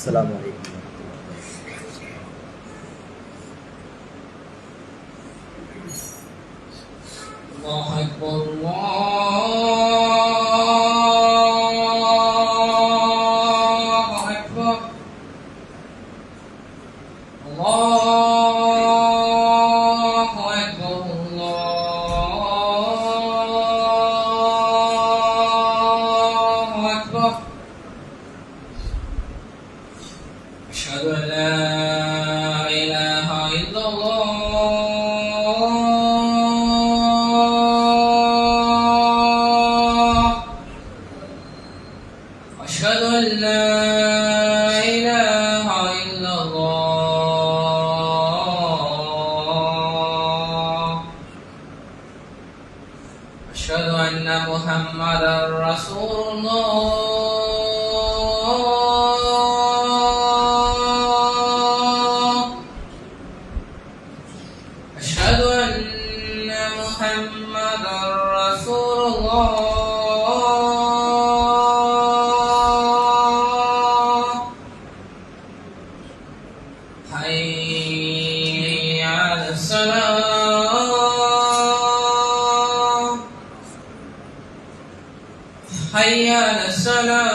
அஸ்ஸலாமு அலைக்கும். அல்லாஹ் அக்பர் أشهد أن لا إله إلا الله أشهد أن لا إله إلا الله أشهد أن محمدا رسول الله أشهد أن محمدا رسول الله حي على الصلاة حي على الصلاة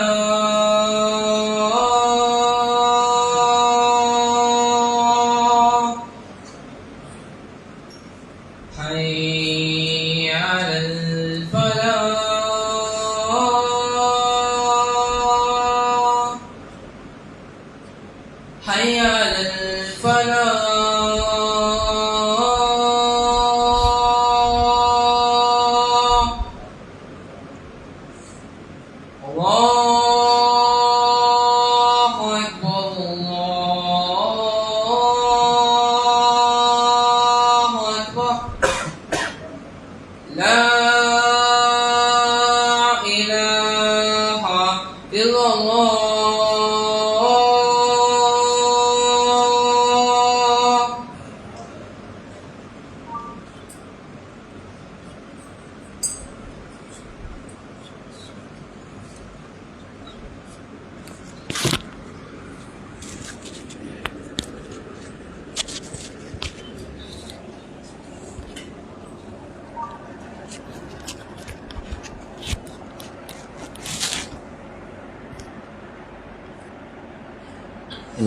حي على الفلاح حي على الفلاح الله أكبر الله أكبر لا إله إلا الله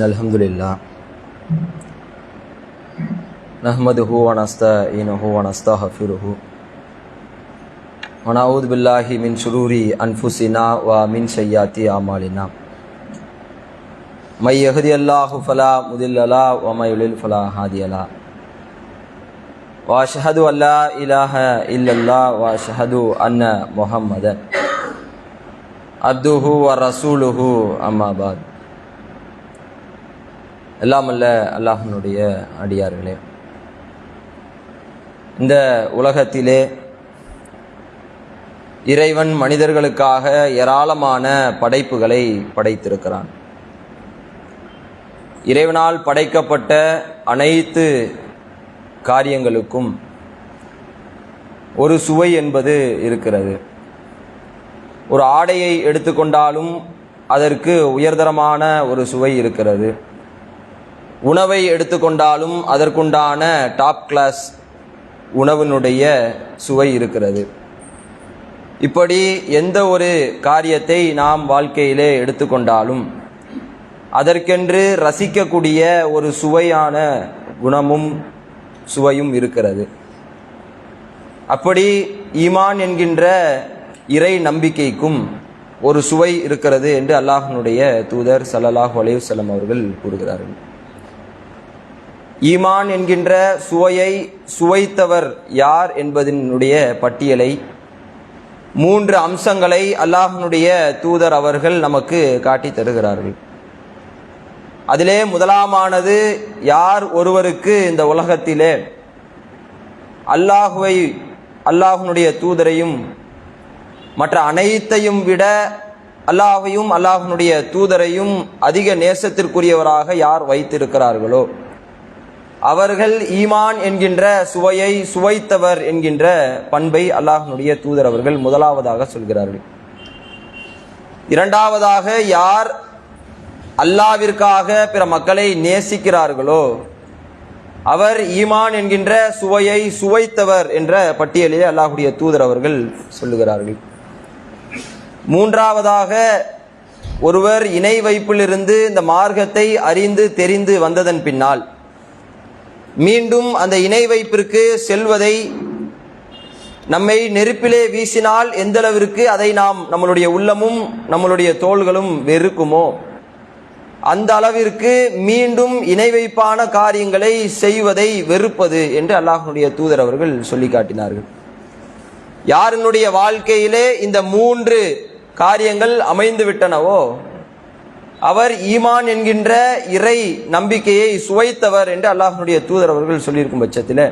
الحمد لله نحمده ونستعينه ونستغفره ونعوذ بالله من شرور أنفسنا ومن سيئات أعمالنا من يهدي الله فلا مضل له ومن يضلل فلا هادي له وأشهد أن لا إله إلا الله وأشهد أن محمدا عبده ورسوله أما بعد. எல்லாம் அல்ல அல்லாஹ்வினுடைய அடியார்களே, இந்த உலகத்திலே இறைவன் மனிதர்களுக்காக ஏராளமான படைப்புகளை படைத்திருக்கிறான். இறைவனால் படைக்கப்பட்ட அனைத்து காரியங்களுக்கும் ஒரு சுவை என்பது இருக்கிறது. ஒரு ஆடையை எடுத்துக்கொண்டாலும் அதற்கு உயர்தரமான ஒரு சுவை இருக்கிறது. உணவை எடுத்துக்கொண்டாலும் அதற்குண்டான டாப் கிளாஸ் உணவினுடைய சுவை இருக்கிறது. இப்படி எந்த ஒரு காரியத்தை நாம் வாழ்க்கையிலே எடுத்துக்கொண்டாலும் அதற்கென்று ரசிக்கக்கூடிய ஒரு சுவையான குணமும் சுவையும் இருக்கிறது. அப்படி ஈமான் என்கின்ற இறை நம்பிக்கைக்கும் ஒரு சுவை இருக்கிறது என்று அல்லாஹ்வினுடைய தூதர் ஸல்லல்லாஹு அலைஹி வஸல்லம் அவர்கள் கூறுகிறார்கள். ஈமான் என்கின்ற சுவையை சுவைத்தவர் யார் என்பதனுடைய பட்டியலை 3 அம்சங்களை அல்லாஹ்வினுடைய தூதர் அவர்கள் நமக்கு காட்டி தருகிறார்கள். அதிலே முதலாமானது, யார் ஒருவருக்கு இந்த உலகத்திலே அல்லாஹ்வினுடைய தூதரையும் மற்ற அனைத்தையும் விட அல்லாஹ்வையும் அல்லாஹ்வினுடைய தூதரையும் அதிக நேசத்திற்குரியவராக யார் வைத்திருக்கிறார்களோ அவர்கள் ஈமான் என்கின்ற சுவையை சுவைத்தவர் என்கின்ற பண்பை அல்லாஹ்வினுடைய தூதர் அவர்கள் முதலாவதாக சொல்கிறார்கள். இரண்டாவதாக, யார் அல்லாவிற்காக பிற மக்களை நேசிக்கிறார்களோ அவர் ஈமான் என்கின்ற சுவையை சுவைத்தவர் என்ற பட்டியலிலே அல்லாஹ்வுடைய தூதர் அவர்கள் சொல்லுகிறார்கள். மூன்றாவதாக, ஒருவர் இணை வைப்பிலிருந்து இந்த மார்க்கத்தை அறிந்து தெரிந்து வந்ததன் பின்னால் மீண்டும் அந்த இணை வைப்பிற்கு செல்வதை நம்மை நெருப்பிலே வீசினால் எந்த அளவிற்கு அதை நாம் நம்மளுடைய உள்ளமும் நம்மளுடைய தோள்களும் வெறுக்குமோ அந்த அளவிற்கு மீண்டும் இணை வைப்பான காரியங்களை செய்வதை வெறுப்பது என்று அல்லாஹ்வுடைய தூதர் அவர்கள் சொல்லி காட்டினார்கள். யாருடைய வாழ்க்கையிலே இந்த 3 காரியங்கள் அமைந்து விட்டனவோ அவர் ஈமான் என்கின்ற இறை நம்பிக்கையை சுவைத்தவர் என்று அல்லாஹ்வுடைய தூதர் அவர்கள் சொல்லியிருக்கும் பட்சத்தில்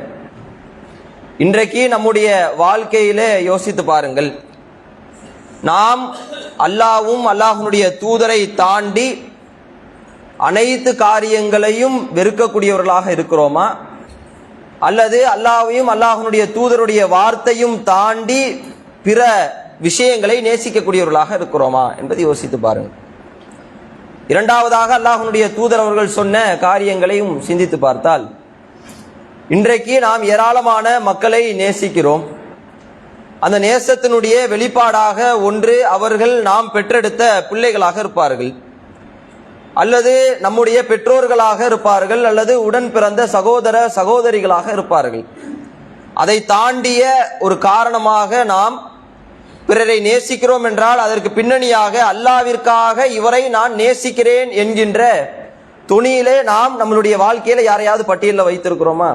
இன்றைக்கு நம்முடைய வாழ்க்கையிலே யோசித்து பாருங்கள். நாம் அல்லாஹ்வும் அல்லாஹ்வுடைய தூதரை தாண்டி அனைத்து காரியங்களையும் வெறுக்கக்கூடியவர்களாக இருக்கிறோமா, அல்லது அல்லாஹ்வையும் அல்லாஹ்வுடைய தூதருடைய வார்த்தையும் தாண்டி பிற விஷயங்களை நேசிக்கக்கூடியவர்களாக இருக்கிறோமா என்பதை யோசித்து பாருங்கள். இரண்டாவதாக, அல்லாஹ்வுடைய தூதர் அவர்கள் சொன்ன காரியங்களையும் சிந்தித்து பார்த்தால் இன்றைக்கு நாம் ஏராளமான மக்களை நேசிக்கிறோம். அந்த நேசத்தினுடைய வெளிப்பாடாக ஒன்று அவர்கள் நாம் பெற்றெடுத்த பிள்ளைகளாக இருப்பார்கள், அல்லது நம்முடைய பெற்றோர்களாக இருப்பார்கள், அல்லது உடன் பிறந்த சகோதர சகோதரிகளாக இருப்பார்கள். அதை தாண்டிய ஒரு காரணமாக நாம் பிறரை நேசிக்கிறோம் என்றால் அதற்கு பின்னணியாக அல்லாஹ்விற்காக இவரை நான் நேசிக்கிறேன் என்கின்ற துணியிலே நாம் நம்மளுடைய வாழ்க்கையில யாரையாவது பட்டியலில் வைத்திருக்கிறோமா?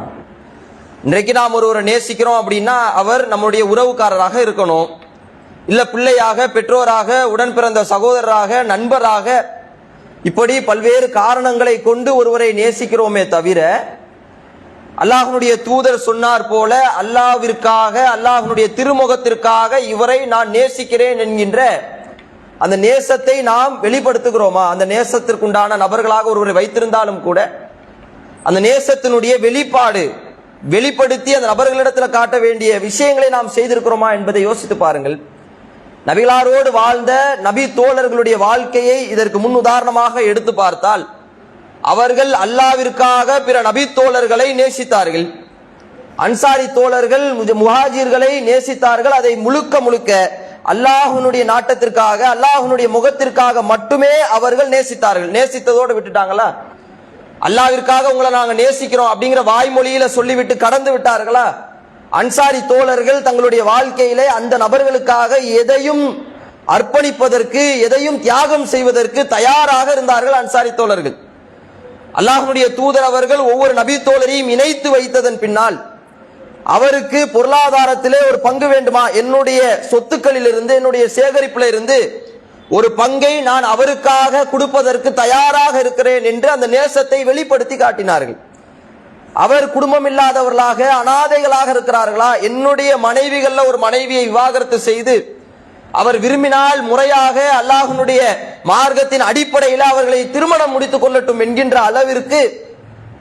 இன்றைக்கு நாம் ஒருவரை நேசிக்கிறோம் அப்படின்னா அவர் நம்முடைய உறவுக்காரராக இருக்கணும், இல்ல பிள்ளையாக, பெற்றோராக, உடன் பிறந்த சகோதரராக, நண்பராக, இப்படி பல்வேறு காரணங்களை கொண்டு ஒருவரை நேசிக்கிறோமே தவிர அல்லாஹ்வுடைய தூதர் சொன்னார் போல அல்லாஹ்விற்காக அல்லாஹ்வுடைய திருமுகத்திற்காக இவரை நான் நேசிக்கிறேன் என்கின்ற அந்த நேசத்தை நாம் வெளிப்படுத்துகிறோமா? அந்த நேசத்திற்குண்டான நபர்களாக ஒருவரை வைத்திருந்தாலும் கூட அந்த நேசத்தினுடைய வெளிப்பாடு வெளிப்படுத்தி அந்த நபர்களிடத்தில் காட்ட வேண்டிய விஷயங்களை நாம் செய்திருக்கிறோமா என்பதை யோசித்து பாருங்கள். நபிகளாரோடு வாழ்ந்த நபி தோழர்களுடைய வாழ்க்கையை இதற்கு முன் உதாரணமாக எடுத்து பார்த்தால் அவர்கள் அல்லாஹ்விற்காக பிற நபி தோழர்களை நேசித்தார்கள். அன்சாரி தோழர்கள் முஹாஜிர்களை நேசித்தார்கள். அதை முழுக்க முழுக்க அல்லாஹ்வுடைய நாட்டத்திற்காக அல்லாஹ்வுடைய முகத்திற்காக மட்டுமே அவர்கள் நேசித்தார்கள். நேசித்ததோடு விட்டுட்டாங்களா? அல்லாஹ்விற்காக உங்களை நாங்க நேசிக்கிறோம் அப்படிங்கிற வாய்மொழியில சொல்லிவிட்டு கடந்து விட்டார்களா? அன்சாரி தோழர்கள் தங்களுடைய வாழ்க்கையிலே அந்த நபர்களுக்காக எதையும் அர்ப்பணிப்பதற்கு எதையும் தியாகம் செய்வதற்கு தயாராக இருந்தார்கள் அன்சாரி தோழர்கள். அல்லாஹ்வுடைய தூதர் அவர்கள் ஒவ்வொரு நபி தோழரையும் இணைத்து வைத்ததன் பின்னால் அவருக்கு பொருளாதாரத்திலே ஒரு பங்கு வேண்டுமா, என்னுடைய சொத்துக்களிலிருந்து என்னுடைய சேகரிப்பில் இருந்து ஒரு பங்கை நான் அவருக்காக கொடுப்பதற்கு தயாராக இருக்கிறேன் என்று அந்த நேசத்தை வெளிப்படுத்தி காட்டினார்கள். அவர் குடும்பம் இல்லாதவர்களாக அனாதைகளாக இருக்கிறார்களா, என்னுடைய மனைவிகள்ல ஒரு மனைவியை விவாகரத்து செய்து அவர் விரும்பினால் முறையாக அல்லாஹ்வுடைய மார்க்கத்தின் அடிப்படையில் அவர்களை திருமணம் முடித்துக் கொள்ளட்டும் என்கின்ற அளவிற்கு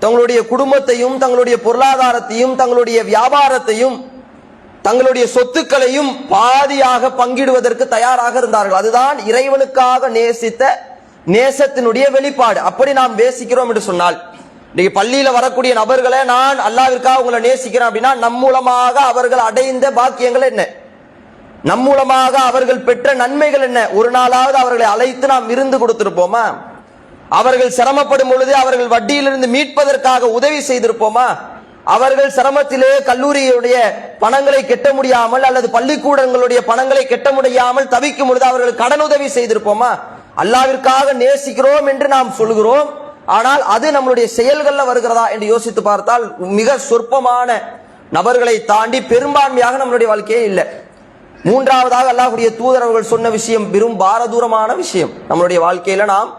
தங்களுடைய குடும்பத்தையும் தங்களுடைய பொருளாதாரத்தையும் தங்களுடைய வியாபாரத்தையும் தங்களுடைய சொத்துக்களையும் பாதியாக பங்கிடுவதற்கு தயாராக இருந்தார்கள். அதுதான் இறைவனுக்காக நேசித்த நேசத்தினுடைய வெளிப்பாடு. அப்படி நாம் நேசிக்கிறோம் என்று சொன்னால் இன்னைக்கு பள்ளியில வரக்கூடிய நபர்களை நான் அல்லாஹ்விற்காக உங்களை நேசிக்கிறேன் அப்படின்னா நம் மூலமாக அவர்கள் அடைந்த பாக்கியங்கள் என்ன, நம் மூலமாக அவர்கள் பெற்ற நன்மைகள் என்ன? ஒரு நாளாவது அவர்களை அழைத்து நாம் விருந்து கொடுத்திருப்போமா? அவர்கள் சிரமப்படும் பொழுது அவர்கள் வட்டியிலிருந்து மீட்பதற்காக உதவி செய்திருப்போமா? அவர்கள் சிரமத்திலே கல்லூரியுடைய பணங்களை கட்ட முடியாமல் அல்லது பள்ளிக்கூடங்களுடைய பணங்களை கட்ட முடியாமல் தவிக்கும் பொழுது அவர்கள் கடனுதவி செய்திருப்போமா? அல்லாஹ்விற்காக நேசிக்கிறோம் என்று நாம் சொல்கிறோம், ஆனால் அது நம்மளுடைய செயல்கள்ல வருகிறதா என்று யோசித்து பார்த்தால் மிக சொற்பமான நபர்களை தாண்டி பெரும்பான்மையாக நம்மளுடைய வாழ்க்கையே இல்லை. மூன்றாவதாக அல்லாஹ்வுடைய தூதர் அவர்கள் சொன்ன விஷயம் பெரும் பாரதூரமான விஷயம். நம்மளுடைய வாழ்க்கையில நாம்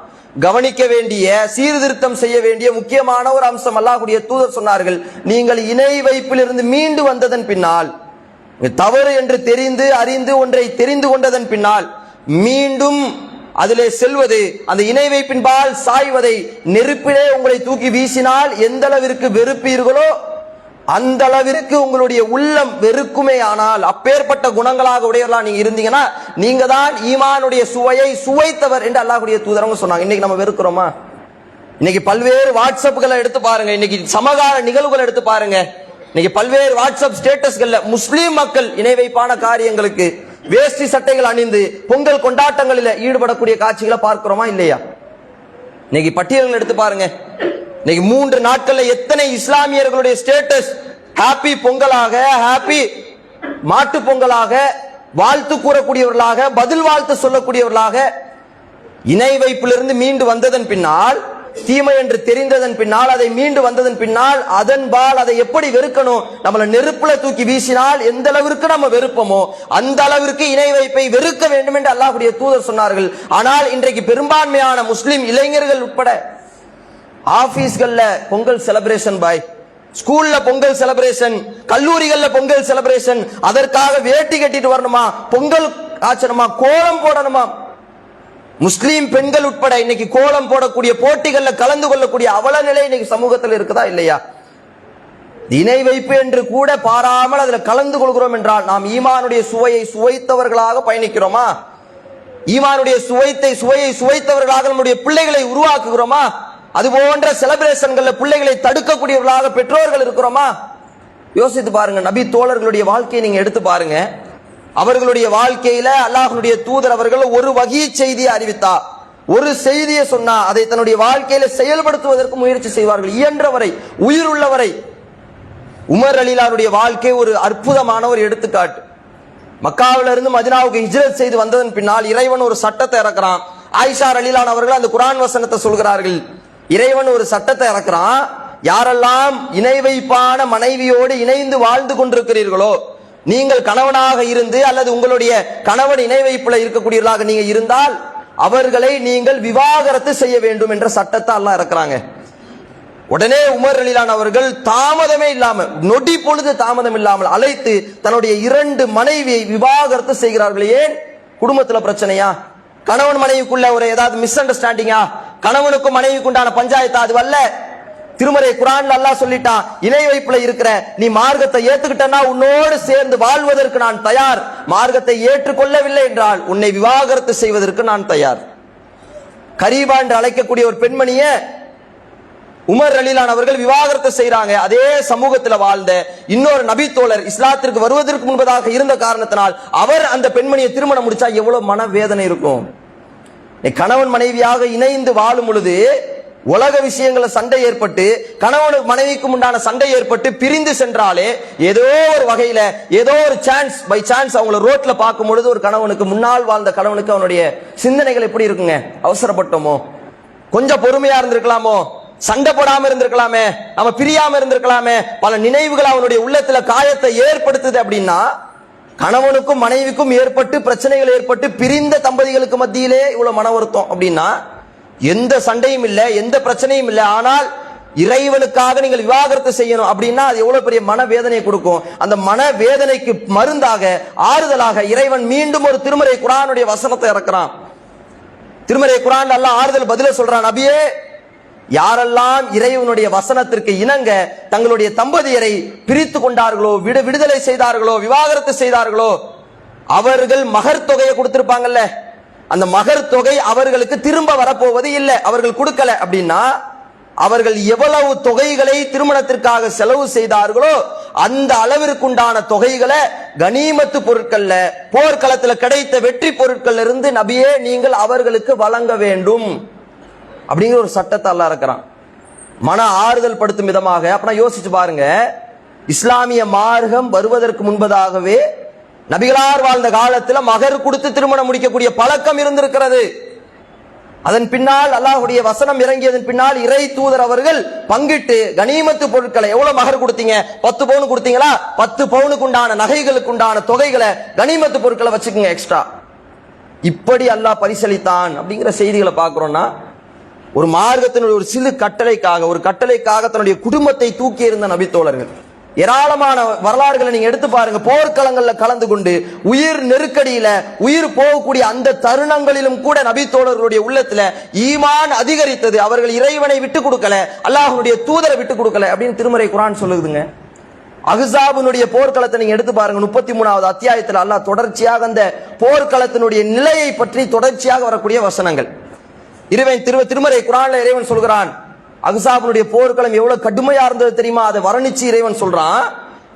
கவனிக்க வேண்டிய சீர்திருத்தம் செய்ய வேண்டிய முக்கியமான ஒரு அம்சம். அல்லாஹ்வுடைய தூதர் சொன்னார்கள், நீங்கள் இணை வைப்பிலிருந்து மீண்டு வந்ததன் பின்னால், தவறு என்று தெரிந்து அறிந்து ஒன்றை தெரிந்து கொண்டதன் பின்னால் மீண்டும் அதிலே செல்வது, அந்த இணை வைப்பின்பால் சாய்வதை, நெருப்பிலே உங்களை தூக்கி வீசினால் எந்த அளவிற்கு வெறுப்பீர்களோ அந்த அளவிற்கு உங்களுடைய உள்ளம் வெறுக்குமே ஆனால், அப்பேற்பட்ட குணங்களாக உடையவர்களா நீங்க இருந்தீங்கன்னா நீங்க தான் ஈமானுடைய சுவையை சுவைத்தவர் என்று அல்லாஹ்வுடைய தூதரவங்க சொன்னாங்க. இன்னைக்கு நம்ம வெறுக்கிறோமா? இன்னைக்கு பல்வேறு வாட்ஸ்அப்களை எடுத்து பாருங்க, இன்னைக்கு சமகால நிகழ்வுகளை எடுத்து பாருங்க. இன்னைக்கு பல்வேறு வாட்ஸ்அப் ஸ்டேட்டஸ்கள்ல முஸ்லீம் மக்கள் இணை வைப்பான காரியங்களுக்கு வேஷ்டி சட்டைகள் அணிந்து பொங்கல் கொண்டாட்டங்களில் ஈடுபடக்கூடிய காட்சிகளை பார்க்கிறோமா இல்லையா? இன்னைக்கு பட்டியல்கள் எடுத்து பாருங்க. இன்னைக்கு 3 நாட்கள்ல எத்தனை இஸ்லாமியர்களுடைய ஸ்டேட்டஸ் ஹாப்பி பொங்கலாக, ஹாப்பி மாட்டு பொங்கலாக, வாழ்த்து கூறக்கூடியவர்களாக, பதில் வாழ்த்து சொல்லக்கூடியவர்களாக, இணை வைப்பிலிருந்து மீண்டு வந்ததன் பின்னால், தீமை என்று தெரிந்ததன் பின்னால், அதை மீண்டு வந்ததன் பின்னால் அதன்பால் அதை எப்படி வெறுக்கணும், நம்மளை நெருப்புல தூக்கி வீசினால் எந்த அளவிற்கு நம்ம வெறுப்போமோ அந்த அளவிற்கு இணை வைப்பை வெறுக்க வேண்டும் என்று அல்லாஹ்வுடைய தூதர் சொன்னார்கள். ஆனால் இன்றைக்கு பெரும்பான்மையான முஸ்லிம் இளைஞர்கள் உட்பட ஆபீஸ்கள்ல பொங்கல் செலிப்ரேஷன் பாய், ஸ்கூல்ல பொங்கல் செலிப்ரேஷன், கல்லூரிகள்ல பொங்கல் செலிப்ரேஷன், அதற்காக வேட்டி கட்டிட்டு வரணுமா, பொங்கல் ஆச்சரமா, கோலம் போடணுமா. முஸ்லீம் பெண்கள் உட்பட இன்னைக்கு கோலம் போடக்கூடிய போட்டிகள்ல கலந்து கொள்ளக்கூடிய அவல நிலை இன்னைக்கு சமூகத்தில் இருக்குதா இல்லையா? இணை வைப்பு என்று கூட பாராமல் அதுல கலந்து கொள்கிறோம் என்றால் நாம் ஈமானுடைய சுவையை சுவைத்தவர்களாக பயணிக்கிறோமா? ஈமானுடைய சுவையை சுவைத்தவர்களாக நம்முடைய பிள்ளைகளை உருவாக்குகிறோமா? அது போன்ற செலிப்ரேஷன்கள்ல பிள்ளைகளை தடுக்கக்கூடியவர்களாக பெற்றோர்கள் இருக்கிறோமா? யோசித்து பாருங்க. நபி தோழர்களுடைய வாழ்க்கையை நீங்க எடுத்து பாருங்க. அவர்களுடைய வாழ்க்கையில அல்லாஹ்வுடைய தூதர் அவர்கள் ஒரு வகை செய்தியை அறிவித்தா, ஒரு செய்தியை சொன்னா அதை தன்னுடைய வாழ்க்கையில செயல்படுத்துவதற்கு முயற்சி செய்வார்கள், இயன்றவரை, உயிர் உள்ளவரை. உமர் ரலியல்லாஹுடைய வாழ்க்கை ஒரு அற்புதமான ஒரு எடுத்துக்காட்டு. மக்காவில இருந்து மதீனாவுக்கு ஹிஜ்ரத் செய்து வந்ததன் பின்னால் இறைவன் ஒரு சட்டத்தை இறக்குறான். ஆயிஷா ரலியல்லாஹு அவர்கள் அந்த குர்ஆன் வசனத்தை சொல்கிறார்கள். இறைவன் ஒரு சட்டத்தை இறக்குறான், யாரெல்லாம் இணை வைப்பான மனைவியோடு இணைந்து வாழ்ந்து கொண்டிருக்கிறீர்களோ, நீங்கள் கணவனாக இருந்து அல்லது உங்களுடைய கணவன் இணை வைப்புல இருக்கக்கூடியவர்களாக நீங்க இருந்தால் அவர்களை நீங்கள் விவாகரத்து செய்ய வேண்டும் என்ற சட்டத்தை அல்லாஹ் இறக்குறாங்க. உடனே உமர் ரலியல்லாஹு அவர்கள் தாமதமே இல்லாம, நொடி பொழுது தாமதம் இல்லாமல் அழைத்து தன்னுடைய 2 மனைவியை விவாகரத்து செய்கிறார்கள். ஏன்? குடும்பத்துல பிரச்சனையா? கணவன் மனைவிக்குள்ள ஒரு ஏதாவது மிஸ் அண்டர்ஸ்டாண்டிங்கா? கணவனுக்கும் மனைவிக்கு உண்டான பஞ்சாயத்தா? அது அல்ல. திருமறை குர்ஆன்ல அல்லாஹ் சொல்லிட்டான், இணை வைப்புல இருக்கிற நீ மார்க்கத்தை ஏத்துக்கிட்டனா உன்னோடு சேர்ந்து வாழ்வதற்கு நான் தயார், மார்க்கத்தை ஏற்றுக்கொள்ளவில்லை என்றால் உன்னை விவாகரத்து செய்வதற்கு நான் தயார். கரீபா என்று அழைக்கக்கூடிய ஒரு பெண்மணிய உமர் ரலியல்லாஹு அவர்கள் விவாகரத்து செய்றாங்க. அதே சமூகத்தில் வாழ்ந்த இன்னொரு நபி தோழர் இஸ்லாத்திற்கு வருவதற்கு முன்பதாக இருந்த காரணத்தினால் அவர் அந்த பெண்மணியை திருமணம் முடிச்சா எவ்வளவு மனவேதனை இருக்கும். கணவன் மனைவியாக இணைந்து வாழும் பொழுது உலக விஷயங்கள சண்டை ஏற்பட்டு, கணவன் மனைவிக்கும் உண்டான சண்டை ஏற்பட்டு பிரிந்து சென்றாலே ஏதோ ஒரு வகையில ஏதோ ஒரு சான்ஸ் பை சான்ஸ் அவங்கள ரோட்ல பார்க்கும் பொழுது ஒரு கணவனுக்கு, முன்னால் வாழ்ந்த கணவனுக்கு அவனுடைய சிந்தனைகள் எப்படி இருக்குங்க? அவசரப்பட்டோமோ, கொஞ்சம் பொறுமையா இருந்திருக்கலாமோ, சண்டை போடாம இருந்திருக்கலாமே, நம்ம பிரியாம இருந்திருக்கலாமே, பல நினைவுகள் அவனுடைய உள்ளத்துல காயத்தை ஏற்படுத்துது. அப்படின்னா கணவனுக்கும் மனைவிக்கும் ஏற்பட்டு பிரச்சனைகள் ஏற்பட்டு பிரிந்த தம்பதிகளுக்கு மத்தியிலே இவ்வளவு மன வருத்தம் அப்படின்னா எந்த சண்டையும் இல்லை, எந்த பிரச்சனையும் இல்லை, ஆனால் இறைவனுக்காக நீங்கள் விவாகரத்து செய்யணும் அப்படின்னா அது எவ்வளவு பெரிய மனவேதனை கொடுக்கும். அந்த மனவேதனைக்கு மருந்தாக, ஆறுதலாக இறைவன் மீண்டும் ஒரு திருமறை குர்ஆனுடைய வசனத்தை இறக்குறான். திருமறை குர்ஆன் அல்லாஹ் ஆறுதல் பதில சொல்றான், நபியே, யாரெல்லாம் இறைவனுடைய வசனத்திற்கு இணங்க தங்களுடைய தம்பதியரை பிரித்து கொண்டார்களோ, விடுதலை செய்தார்களோ, விவாகரத்து செய்தார்களோ, அவர்கள் மகர் தொகையை கொடுத்திருப்பாங்கல்ல, அந்த மகர் தொகை அவர்களுக்கு திரும்ப வரப்போவது இல்லை. அவர்கள் கொடுக்கல அப்படின்னா அவர்கள் எவ்வளவு தொகைகளை திருமணத்திற்காக செலவு செய்தார்களோ அந்த அளவிற்குண்டான தொகைகளை கனிமத்து பொருட்கள்ல, போர்க்களத்தில் கிடைத்த வெற்றி பொருட்கள் இருந்து நபியே நீங்கள் அவர்களுக்கு வழங்க வேண்டும் அப்படிங்கிற ஒரு சட்டத்தை அல்லாஹ் இறக்குறான். மன ஆறுதல் படுத்தும் விதமாக. அப்ப யோசிச்சு பாருங்க, இஸ்லாமிய மார்க்கம் வருவதற்கு முன்பதாகவே நபிகளார் வாழ்ந்த காலத்துல மகர் கொடுத்து திருமணம் முடிக்கக்கூடிய பழக்கம் இருந்திருக்கிறது. அதன் பின்னால் அல்லாஹ்வுடைய வசனம் இறங்கியதன் பின்னால் இறை தூதர் அவர்கள் பங்கிட்டு கனிமத்து பொருட்களை, எவ்வளவு மகர் கொடுத்தீங்க? 10 பவுன் கொடுத்தீங்களா? 10 பவுனுக்கு உண்டான நகைகளுக்கு உண்டான தொகைகளை, கனிமத்து பொருட்களை வச்சுக்கோங்க எக்ஸ்ட்ரா. இப்படி அல்லாஹ் பரிசளித்தான் அப்படிங்கிற செய்திகளை பார்க்கிறோம்னா, ஒரு மார்க்கத்தினுடைய ஒரு சிறு கட்டளைக்காக, ஒரு கட்டளைக்காக தன்னுடைய குடும்பத்தை தூக்கி இருந்த நபி தோழர்கள் ஏராளமான வரலாறுகளை நீங்க எடுத்து பாருங்க. போர்க்களங்கள்ல கலந்து கொண்டு உயிர் நெருக்கடியில உயிர் போகக்கூடிய அந்த தருணங்களிலும் கூட நபி தோழர்களுடைய உள்ளத்துல ஈமான் அதிகரித்தது. அவர்கள் இறைவனை விட்டு கொடுக்கல, அல்லாஹ்வுடைய தூதரை விட்டு கொடுக்கல அப்படின்னு திருமறை குர்ஆன் சொல்லுதுங்க. அஹ்ஸாபுனுடைய போர்க்களத்தை நீங்க எடுத்து பாருங்க. 33வது அத்தியாயத்தில் அல்லாஹ் தொடர்ச்சியாக அந்த போர்க்களத்தினுடைய நிலையை பற்றி தொடர்ச்சியாக வரக்கூடிய வசனங்கள். திருமறை குர்ஆன்ல இறைவன் சொல்கிறான், அஹ்ஸாபுனுடைய போர்க்களம் எவ்வளவு கடுமையா இருந்தது தெரியுமா? அதை வர்ணிச்சு இறைவன் சொல்றான்,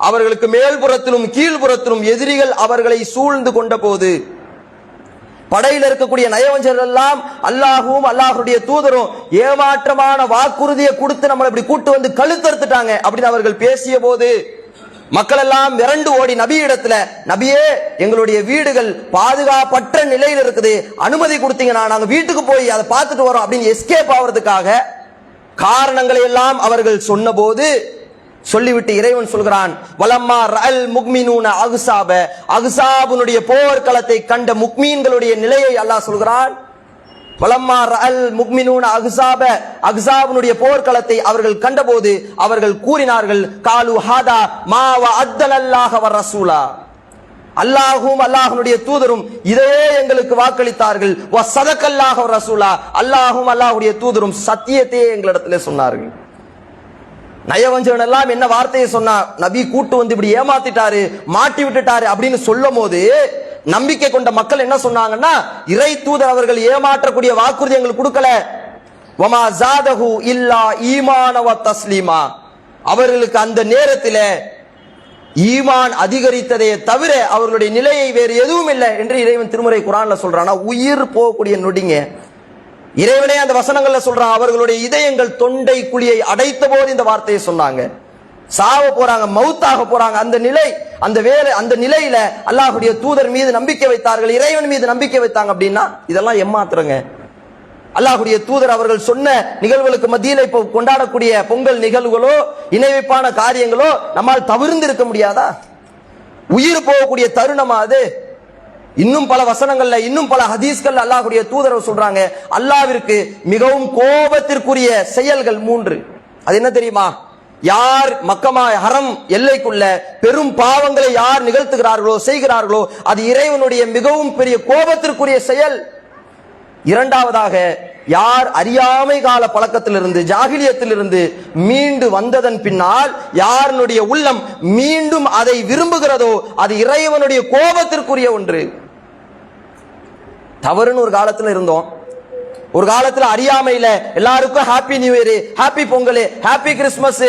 அவர்களுக்கு மேல்புறத்திலும் கீழ்புறத்திலும் எதிரிகள் அவர்களை சூழ்ந்து கொண்ட போது படையில் இருக்கக்கூடிய நயவஞ்சர்கள் எல்லாம் அல்லாஹ்வும் அல்லாஹ்வுடைய தூதரும் ஏமாற்றமான வாக்குறுதியை கொடுத்து நம்மளை இப்படி கூட்டு வந்து கழுத்தறுத்துட்டாங்க அப்படின்னு அவர்கள் பேசிய போது மக்கள் எல்லாம் மிரண்டு ஓடி நபி இடத்துல, நபியே எங்களுடைய வீடுகள் பாதுகாப்பற்ற நிலையில் இருக்குது, அனுமதி கொடுத்தீங்கன்னா நாங்க வீட்டுக்கு போய் அதை பார்த்துட்டு வரோம் அப்படின்னு எஸ்கேப் ஆவறதுக்காக காரணங்களை எல்லாம் அவர்கள் சொன்ன போது சொல்லிவிட்டு இறைவன் சொல்கிறான், வலம்மா ரஅல் முக்மினூன அஹ்ஸாப, அஹ்ஸாபுனுடைய போர்க்களத்தை கண்ட முக்மீன்களுடைய நிலையை அல்லாஹ் சொல்கிறான். வலம்மா ரஅல் முக்மினூன அஹ்ஸாப, அஹ்ஸாபுனுடைய போர்க்களத்தை அவர்கள் கண்டபோது அவர்கள் கூறினார்கள், காலு ஹாதா மா வஅத்தல்லாஹு வ ரசூலா, அல்லாஹ்வும் அல்லாஹ்வுடைய தூதரும் இதையே எங்களுக்கு வாக்களித்தார்கள். வ ஸதகல்லாஹு வ ரசூலா, அல்லாஹ்வும் அல்லாஹ்வுடைய தூதரும் சத்தியத்தையே எங்களிடத்திலே சொன்னார்கள். நயவஞ்சகன் எல்லாம் என்ன வார்த்தையை சொன்னா, நபி கூட்டு வந்து இப்படி ஏமாத்திட்டாரு, மாட்டி விட்டுட்டாரு அப்படின்னு சொல்லும் போது நம்பிக்கை கொண்ட மக்கள் என்ன சொன்னாங்கன்னா, இறை தூதர் அவர்கள் ஏமாற்றக்கூடிய வாக்குறுதி எங்களுக்கு கொடுக்கல, வமா ஜாதஹு இல்லா ஈமான வ தஸ்லீமா, அவர்களுக்கு அந்த நேரத்தில் ஈமான் அதிகரித்ததே தவிர அவர்களுடைய நிலையை வேறு எதுவும் இல்லை என்று இறைவன் திருமறை குர்ஆன்ல சொல்றானா. உயிர் போகக்கூடிய நொடிங்க, இறைவனே அந்த வசனங்கள்ல சொல்றான், அவர்களுடைய இதயங்கள் தொண்டை குழியை அடைத்த போது இந்த வார்த்தையை சொன்னாங்க. சாவ போறாங்க, மௌத்தாக போறாங்க. அந்த நிலை, அந்த வேலை, அந்த நிலையில அல்லாஹ்வுடைய தூதர் மீது நம்பிக்கை வைத்தார்கள், இறைவன் மீது நம்பிக்கை வைத்தாங்க அப்படின்னா இதெல்லாம் ஏமாத்துறங்க. அல்லாஹ்வுடைய தூதர் அவர்கள் சொன்ன நிகழ்வுகளுக்கு மத்தியில் இப்போ கொண்டாடக்கூடிய பொங்கல் நிகழ்வுகளோ இணை வைப்பான காரியங்களோ நம்மால் தவிர்ந்து இருக்க முடியாதா? உயிர் போகக்கூடிய தருணமா அது? இன்னும் பல வசனங்கள்ல, இன்னும் பல ஹதீஸ்கள் அல்லாஹ்வுடைய தூதர் சொல்றாங்க, அல்லாஹ்விற்கு மிகவும் கோபத்திற்குரிய செயல்கள் 3. அது என்ன தெரியுமா? யார் மக்கமா ஹரம் எல்லைக்குள்ள பெரும் பாவங்களை யார் நிகழ்த்துகிறார்களோ செய்கிறார்களோ அது இறைவனுடைய மிகவும் பெரிய கோபத்திற்குரிய செயல். இரண்டாவதாக, யார் அறியாமை கால பழக்கத்திலிருந்து ஜாகிலியத்திலிருந்து மீண்டு வந்ததன் பின்னால் யாருடைய உள்ளம் மீண்டும் அதை விரும்புகிறதோ அது இறைவனுடைய கோபத்திற்குரிய ஒன்று. தவறுன்னு ஒரு காலத்துல இருந்தோம், ஒரு காலத்துல அறியாமையில எல்லாருக்கும் happy new year, happy Pongal, happy Christmas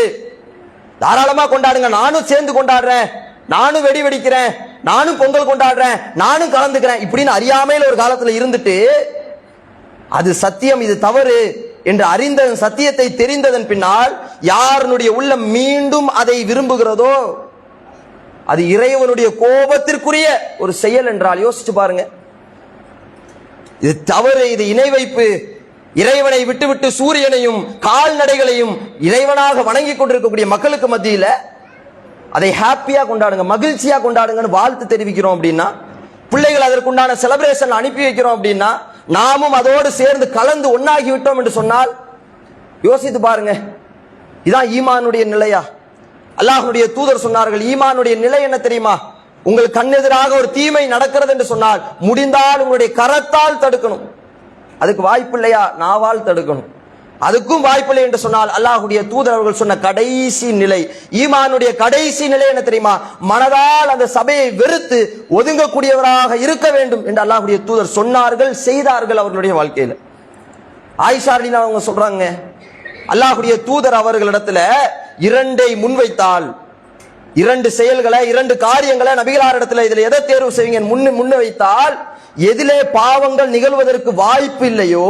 தாராளமா கொண்டாடுங்க, நானும் சேர்ந்து கொண்டாடுறேன், நானும் வெடி வெடிக்கிறேன், நானும் பொங்கல் கொண்டாடுறேன், நானும் கலந்துக்கிறேன் இப்படின்னு அறியாமையில ஒரு காலத்துல இருந்துட்டு அது சத்தியம், இது தவறு என்று அறிந்த சத்தியத்தை தெரிந்ததன் பின்னால் யாருடைய உள்ளம் மீண்டும் அதை விரும்புகிறதோ அது இறைவனுடைய கோபத்திற்குரிய ஒரு செயல் என்றால் யோசிச்சு பாருங்க. இது தவறு, இது இணை வைப்பு. இறைவனை விட்டுவிட்டு சூரியனையும் கால்நடைகளையும் இறைவனாக வணங்கி கொண்டிருக்கக்கூடிய மக்களுக்கு மத்தியில அதை ஹாப்பியா கொண்டாடுங்க, மகிழ்ச்சியா கொண்டாடுங்கன்னு வாழ்த்து தெரிவிக்கிறோம் அப்படின்னா, பிள்ளைகள் அதற்குண்டான செலிப்ரேஷன் அனுப்பி வைக்கிறோம் அப்படின்னா, நாமும் அதோடு சேர்ந்து கலந்து ஒன்னாகி விட்டோம் என்று சொன்னால் யோசித்து பாருங்க, இதான் ஈமானுடைய நிலையா? அல்லாஹ்வுடைய தூதர் சொன்னார்கள், ஈமானுடைய நிலை என்ன தெரியுமா? உங்கள் கண்ணெதிராக ஒரு தீமை நடக்கிறது என்று சொன்னால் முடிந்தால் உங்களுடைய கரத்தால் தடுக்கணும், அதுக்கு வாய்ப்பு இல்லையா நாவால் தடுக்கணும், அதுக்கும் வாய்ப்பில்லை என்று சொன்னால் அல்லாஹ்வுடைய தூதர் அவர்கள் சொன்ன கடைசி நிலை, ஈமானுடைய கடைசி நிலை என்ன தெரியுமா? மனதால் அந்த சபையை வெறுத்து ஒதுங்கக்கூடியவராக இருக்க வேண்டும் என்று அல்லாஹ்வுடைய தூதர் சொன்னார்கள், செய்தார்கள் அவர்களுடைய வாழ்க்கையில். ஆயிஷா ரலியல்லாஹு அவங்க சொல்றாங்க, அல்லாஹ்வுடைய தூதர் அவர்களிடத்துல 2ஐ முன்வைத்தால், 2 செயல்களை 2 காரியங்களை நபிகளார் இடத்துல இதுல எதை தேர்வு செய்வீங்க முன்ன வைத்தால் எதிலே பாவங்கள் நிகழ்வதற்கு வாய்ப்பு இல்லையோ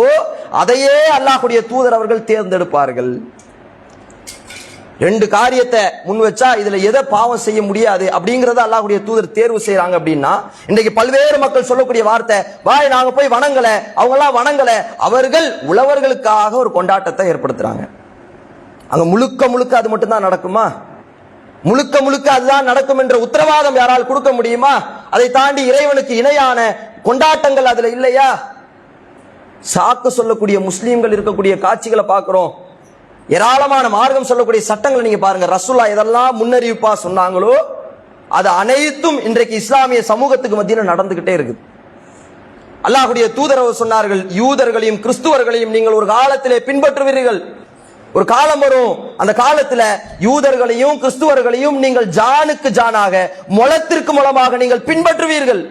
அதையே அல்லாஹ்வுடைய தூதர் அவர்கள் தேர்ந்தெடுப்பார்கள். 2 காரியத்தை முன் வச்சா இதுல எதை பாவம் செய்ய முடியாது அப்படிங்கறத அல்லாஹ்வுடைய தூதர் தேர்வு செய்யறாங்க அப்படின்னா, இன்னைக்கு பல்வேறு மக்கள் சொல்லக்கூடிய வார்த்தை, வாய் நாங்க போய் வணங்கல, அவங்க எல்லாம் வணங்கல, அவர்கள் உழவர்களுக்காக ஒரு கொண்டாட்டத்தை ஏற்படுத்துறாங்க. அங்க முழுக்க முழுக்க அது மட்டும் தான் நடக்குமா? முழுக்க முழுக்க அதுதான் நடக்கும் என்ற உத்தரவாதம் யாரால் கொடுக்க முடியுமா? அதை தாண்டி இறைவனுக்கு இணையான கொண்டாட்டங்கள் அதுல இல்லையா? சாக்கு சொல்லக்கூடிய முஸ்லீம்கள் இருக்கக்கூடிய காட்சிகளை பார்க்கிறோம். ஏராளமான மார்க்கம் சொல்லக்கூடிய சட்டங்களை நீங்க பாருங்க. ரசூலுல்லாஹ் எதெல்லாம் முன்னறிவிப்பா சொன்னாங்களோ அது அனைத்தும் இன்றைக்கு இஸ்லாமிய சமூகத்துக்கு மத்தியில் நடந்துகிட்டே இருக்குது. அல்லாஹ்வுடைய தூதர் சொன்னார்கள், யூதர்களையும் கிறிஸ்துவர்களையும் நீங்கள் ஒரு காலத்திலே பின்பற்றுவீர்கள், ஒரு காலம் வரும், அந்த காலத்துல யூதர்களையும் கிறிஸ்துவர்களையும் நீங்கள் ஜானுக்கு ஜானாக, முளத்திற்கு மூலமாக நீங்கள் பின்பற்றுவீர்கள்.